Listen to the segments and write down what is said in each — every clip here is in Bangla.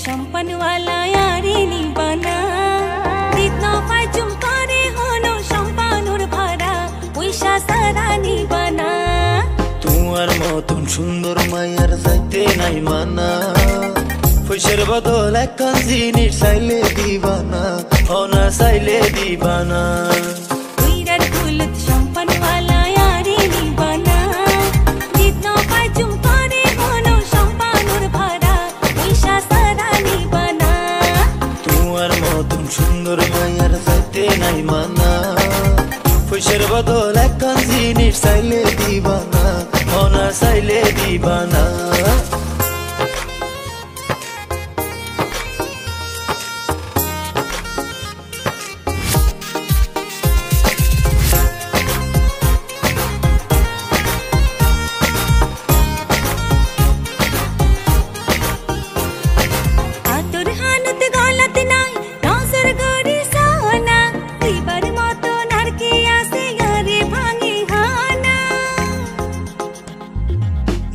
সম্পন্ন वाला यारी नी बना दितना पाचुम करे होनो সম্পানুর ভরা পয়সা সারা নি बना তোমার মতন সুন্দর মায়ার যাইতে নাই মানা পয়সার বদল একখান জিনিস চাইলে দিবানা না চাইলে দিবানা উইরার ফুলত সম্পন্ন वाला यारी नी बना दितना पाচুম করে होनो সম্পানুর ভরা পয়সা সারা নি बना তোমার মতন সুন্দর মায়ার যাইতে নাই মানা পয়সার বদল একখান জিনিস চাইলে দিবানা না চাইলে দিবানা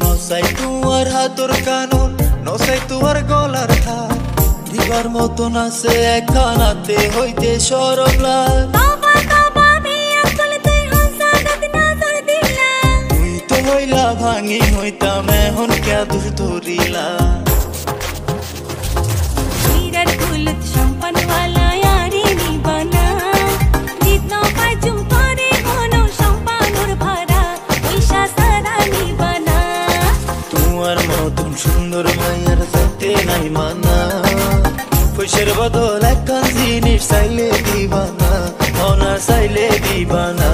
নসাই তোমার হাতর কানুন নসাই তোমার গলার হার দিবার মতন আছে একখানাতে হইতে সরব লাল তুই তো হইলা ভাঙি হইতাম এখন কে দূর ধরিলা সম্পন্ন वाला यारी नी बना जितना पाचुम करे होनो সম্পানুর ভরা পয়সা সারা নি बना তোমার মতন সুন্দর মায়ার যাইতে নাই মানা পয়সার বদল একখান জিনিস চাইলে দিবানা না চাইলে দিবানা